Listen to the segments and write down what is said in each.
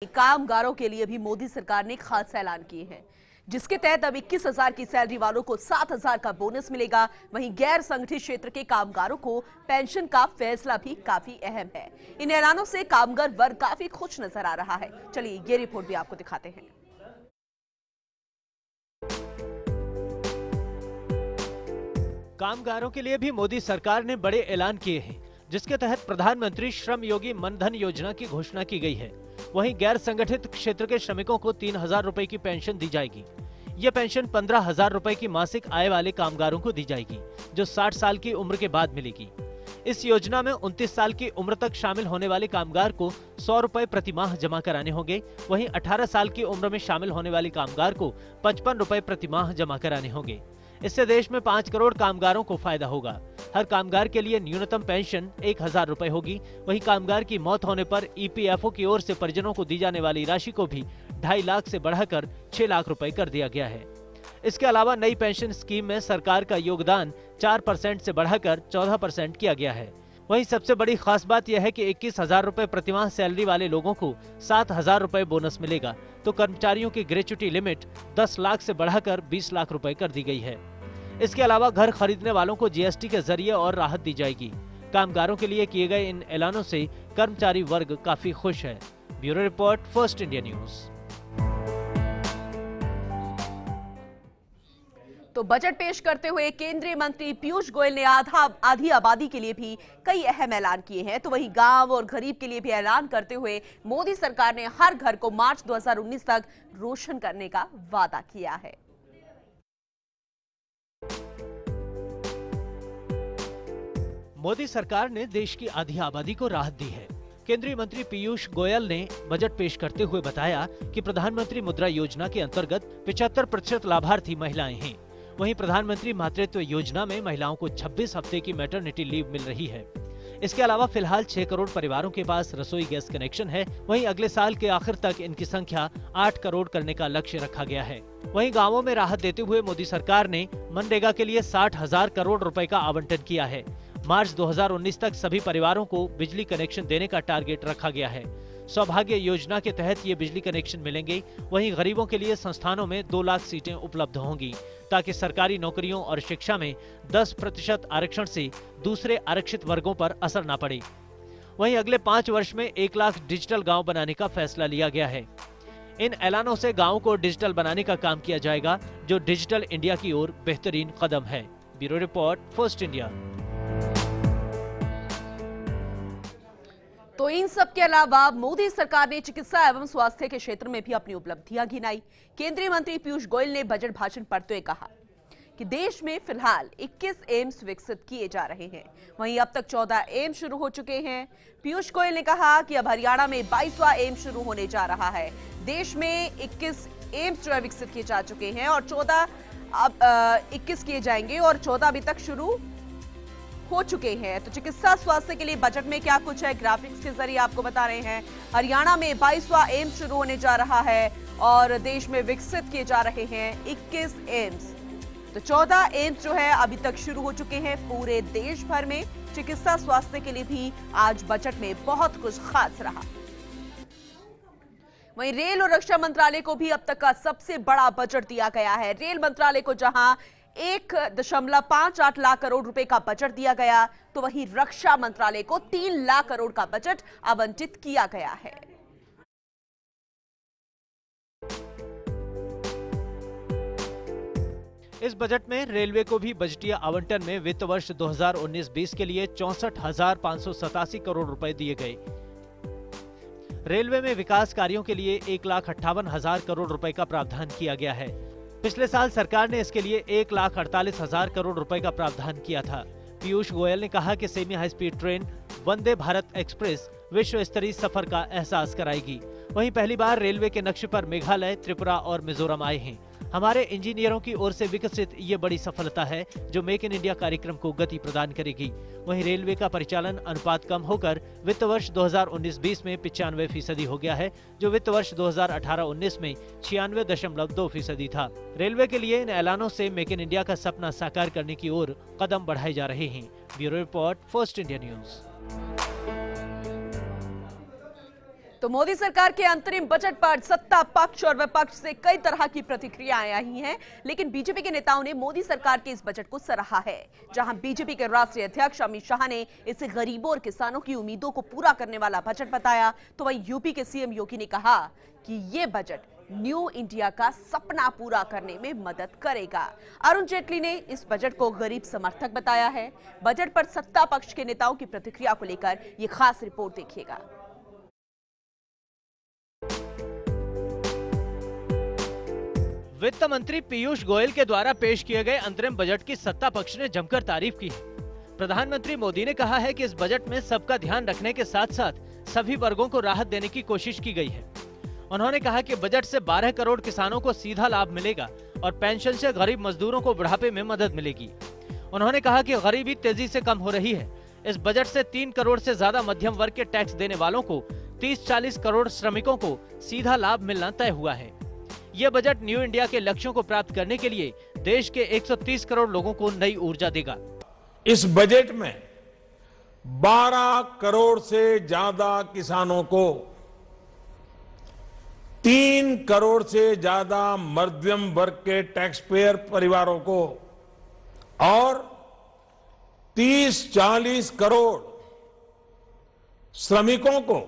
कामगारों के लिए भी मोदी सरकार ने खास ऐलान किए हैं, जिसके तहत अब 21,000 की सैलरी वालों को 7,000 का बोनस मिलेगा। वहीं गैर संगठित क्षेत्र के कामगारों को पेंशन का फैसला भी काफी अहम है। इन ऐलानों से कामगार वर्ग काफी खुश नजर आ रहा है। चलिए ये रिपोर्ट भी आपको दिखाते हैं। कामगारों के लिए भी मोदी सरकार ने बड़े ऐलान किए हैं, जिसके तहत प्रधानमंत्री श्रम योगी मनधन योजना की घोषणा की गई है। वहीं गैर संगठित क्षेत्र के श्रमिकों को 3,000 रुपए की पेंशन दी जाएगी। ये पेंशन 15,000 रुपए की मासिक आय वाले कामगारों को दी जाएगी, जो 60 साल की उम्र के बाद मिलेगी। इस योजना में 29 साल की उम्र तक शामिल होने वाले कामगार को 100 रुपए प्रति माह जमा कराने होंगे। वहीं 18 साल की उम्र में शामिल होने वाले कामगार को 55 रुपए प्रति माह जमा कराने होंगे। इससे देश में 5 करोड़ कामगारों को फायदा होगा। हर कामगार के लिए न्यूनतम पेंशन 1,000 रुपए होगी। वहीं कामगार की मौत होने पर ईपीएफओ की ओर से परिजनों को दी जाने वाली राशि को भी 2.5 लाख से बढ़ाकर 6 लाख रुपए कर दिया गया है। इसके अलावा नई पेंशन स्कीम में सरकार का योगदान 4% से बढ़ाकर 14% किया गया है। वहीं सबसे बड़ी खास बात यह है कि 21,000 रुपए प्रतिमाह सैलरी वाले लोगों को 7,000 रुपए बोनस मिलेगा, तो कर्मचारियों की ग्रेच्युटी लिमिट 10 लाख से बढ़ाकर 20 लाख रुपए कर दी गई है। इसके अलावा घर खरीदने वालों को जीएसटी के जरिए और राहत दी जाएगी। कामगारों के लिए किए गए इन ऐलानों से कर्मचारी वर्ग काफी खुश है। Bureau report, first India news. तो बजट पेश करते हुए केंद्रीय मंत्री पीयूष गोयल ने आधी आबादी के लिए भी कई अहम ऐलान किए हैं। तो वहीं गांव और गरीब के लिए भी ऐलान करते हुए मोदी सरकार ने हर घर को मार्च 2019 तक रोशन करने का वादा किया है। मोदी सरकार ने देश की आधी आबादी को राहत दी है। केंद्रीय मंत्री पीयूष गोयल ने बजट पेश करते हुए बताया कि प्रधानमंत्री मुद्रा योजना के अंतर्गत 75% लाभार्थी महिलाएं हैं। वहीं प्रधानमंत्री मातृत्व योजना में महिलाओं को 26 हफ्ते की मैटरनिटी लीव मिल रही है। इसके अलावा फिलहाल 6 करोड़ परिवारों के पास रसोई गैस कनेक्शन है। वहीं अगले साल के आखिर तक इनकी संख्या 8 करोड़ करने का लक्ष्य रखा गया है। वहीं गाँवों में राहत देते हुए मोदी सरकार ने मनरेगा के लिए 60,000 करोड़ रुपए का आवंटन किया है। मार्च 2019 तक सभी परिवारों को बिजली कनेक्शन देने का टारगेट रखा गया है। सौभाग्य योजना के तहत ये बिजली कनेक्शन मिलेंगे। वहीं गरीबों के लिए संस्थानों में 2 लाख सीटें उपलब्ध होंगी, ताकि सरकारी नौकरियों और शिक्षा में 10% आरक्षण से दूसरे आरक्षित वर्गों पर असर न पड़े। वहीं अगले 5 वर्ष में 1 लाख डिजिटल गाँव बनाने का फैसला लिया गया है। इन ऐलानों से गाँव को डिजिटल बनाने का काम किया जाएगा, जो डिजिटल इंडिया की ओर बेहतरीन कदम है। Bureau report, first India. तो इन सब के अलावा मोदी सरकार ने चिकित्सा एवं स्वास्थ्य के क्षेत्र में भी अपनी उपलब्धियां गिनाई। केंद्रीय मंत्री पीयूष गोयल ने बजट भाषण पढ़ते हुए कहा कि देश में फिलहाल 21 एम्स विकसित किए जा रहे हैं। वहीं अब तक 14 एम्स शुरू हो चुके हैं। पीयूष गोयल ने कहा कि अब हरियाणा में 22वां एम्स शुरू होने जा रहा है। देश में 21 एम्स जो है विकसित किए जा चुके हैं और 14 अब 21 किए जाएंगे और 14 अभी तक शुरू हो चुके हैं। तो चिकित्सा स्वास्थ्य के लिए बजट में क्या कुछ है, ग्राफिक्स के जरिए आपको बता रहे हैं। हरियाणा में 22वां एम्स शुरू होने जा रहा है और देश में विकसित किए जा रहे हैं 21 एम्स। तो 14 एम्स जो है अभी तक शुरू हो चुके हैं पूरे देश भर में। चिकित्सा स्वास्थ्य के लिए भी आज बजट में बहुत कुछ खास रहा। वहीं रेल और रक्षा मंत्रालय को भी अब तक का सबसे बड़ा बजट दिया गया है। रेल मंत्रालय को जहां 1.58 लाख करोड़ रुपए का बजट दिया गया, तो वहीं रक्षा मंत्रालय को 3 लाख करोड़ का बजट आवंटित किया गया है। इस बजट में रेलवे को भी बजटीय आवंटन में वित्त वर्ष 2019-20 के लिए 64,587 करोड़ रुपए दिए गए। रेलवे में विकास कार्यों के लिए 1,58,000 करोड़ रुपए का प्रावधान किया गया है। पिछले साल सरकार ने इसके लिए 1,48,000 करोड़ रुपए का प्रावधान किया था। पीयूष गोयल ने कहा कि semi high speed train Vande Bharat express विश्व स्तरीय सफर का एहसास कराएगी। वहीं पहली बार रेलवे के नक्शे पर मेघालय, त्रिपुरा और मिजोरम आए हैं। हमारे इंजीनियरों की ओर से विकसित ये बड़ी सफलता है, जो मेक इन इंडिया कार्यक्रम को गति प्रदान करेगी। वहीं रेलवे का परिचालन अनुपात कम होकर वित्त वर्ष 2019-20 में 95% हो गया है, जो वित्त वर्ष 2018-19 में 96.2% था। रेलवे के लिए इन ऐलानों से मेक इन इंडिया का सपना साकार करने की ओर कदम बढ़ाए जा रहे हैं। Bureau report, first India news. तो मोदी सरकार के अंतरिम बजट पर सत्ता पक्ष और विपक्ष से कई तरह की प्रतिक्रियाएं आई हैं, लेकिन बीजेपी के नेताओं ने मोदी सरकार के इस बजट को सराहा है। जहां बीजेपी के राष्ट्रीय अध्यक्ष अमित शाह ने इसे गरीबों और किसानों की उम्मीदों को पूरा करने वाला बजट बताया, तो वहीं यूपी के सीएम योगी ने कहा कि ये बजट न्यू इंडिया का सपना पूरा करने में मदद करेगा। अरुण जेटली ने इस बजट को गरीब समर्थक बताया है। बजट पर सत्ता पक्ष के नेताओं की प्रतिक्रिया को लेकर ये खास रिपोर्ट देखिएगा। वित्त मंत्री पीयूष गोयल के द्वारा पेश किए गए अंतरिम बजट की सत्ता पक्ष ने जमकर तारीफ की है। प्रधानमंत्री मोदी ने कहा है कि इस बजट में सबका ध्यान रखने के साथ साथ सभी वर्गों को राहत देने की कोशिश की गई है। उन्होंने कहा कि बजट से 12 करोड़ किसानों को सीधा लाभ मिलेगा और पेंशन से गरीब मजदूरों को बुढ़ापे में मदद मिलेगी। उन्होंने कहा कि गरीबी तेजी से कम हो रही है। इस बजट से 3 करोड़ से ज्यादा मध्यम वर्ग के टैक्स देने वालों को 30-40 करोड़ श्रमिकों को सीधा लाभ मिलना तय हुआ है। ये बजट न्यू इंडिया के लक्ष्यों को प्राप्त करने के लिए देश के 130 करोड़ लोगों को नई ऊर्जा देगा। इस बजट में 12 करोड़ से ज्यादा किसानों को, 3 करोड़ से ज्यादा मध्यम वर्ग के टैक्स पेयर परिवारों को और 30-40 करोड़ श्रमिकों को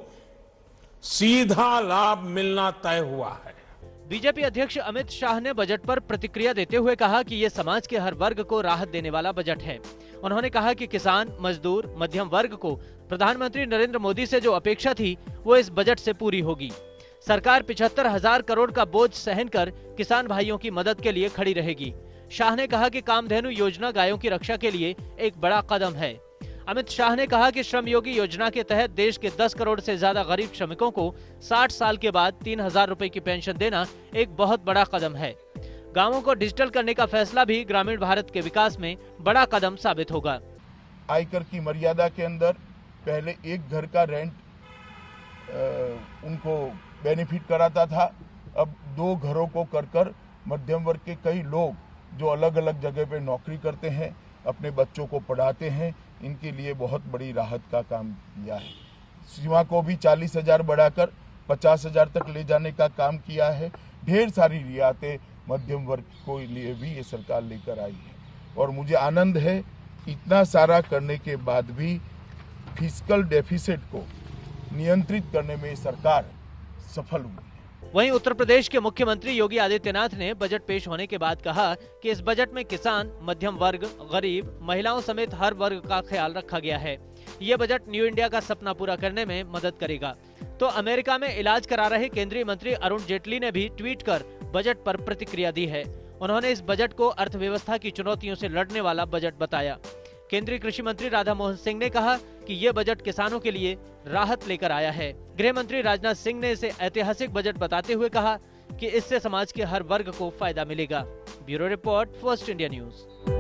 सीधा लाभ मिलना तय हुआ है। बीजेपी अध्यक्ष अमित शाह ने बजट पर प्रतिक्रिया देते हुए कहा कि ये समाज के हर वर्ग को राहत देने वाला बजट है। उन्होंने कहा कि किसान, मजदूर, मध्यम वर्ग को प्रधानमंत्री नरेंद्र मोदी से जो अपेक्षा थी वो इस बजट से पूरी होगी। सरकार 75,000 करोड़ का बोझ सहन कर किसान भाइयों की मदद के लिए खड़ी रहेगी। शाह ने कहा कि कामधेनु योजना गायों की रक्षा के लिए एक बड़ा कदम है। अमित शाह ने कहा कि श्रम योगी योजना के तहत देश के 10 करोड़ से ज्यादा गरीब श्रमिकों को 60 साल के बाद 3,000 रुपए की पेंशन देना एक बहुत बड़ा कदम है। गांवों को डिजिटल करने का फैसला भी ग्रामीण भारत के विकास में बड़ा कदम साबित होगा। आयकर की मर्यादा के अंदर पहले एक घर का रेंट उनको बेनिफिट कराता था, अब 2 घरों को कर मध्यम वर्ग के कई लोग जो अलग अलग जगह पे नौकरी करते हैं, अपने बच्चों को पढ़ाते हैं, इनके लिए बहुत बड़ी राहत का काम किया है। सीमा को भी 40,000 बढ़ाकर 50,000 तक ले जाने का काम किया है। ढेर सारी रियायतें मध्यम वर्ग को लिए भी ये सरकार लेकर आई है और मुझे आनंद है इतना सारा करने के बाद भी फिस्कल डेफिसिट को नियंत्रित करने में सरकार सफल हुई है। वहीं उत्तर प्रदेश के मुख्यमंत्री योगी आदित्यनाथ ने बजट पेश होने के बाद कहा कि इस बजट में किसान, मध्यम वर्ग, गरीब, महिलाओं समेत हर वर्ग का ख्याल रखा गया है। ये बजट न्यू इंडिया का सपना पूरा करने में मदद करेगा। तो अमेरिका में इलाज करा रहे केंद्रीय मंत्री अरुण जेटली ने भी ट्वीट कर बजट पर प्रतिक्रिया दी है। उन्होंने इस बजट को अर्थव्यवस्था की चुनौतियों से लड़ने वाला बजट बताया। केंद्रीय कृषि मंत्री राधा मोहन सिंह ने कहा कि ये बजट किसानों के लिए राहत लेकर आया है। गृह मंत्री राजनाथ सिंह ने इसे ऐतिहासिक बजट बताते हुए कहा कि इससे समाज के हर वर्ग को फायदा मिलेगा। Bureau report, first India news.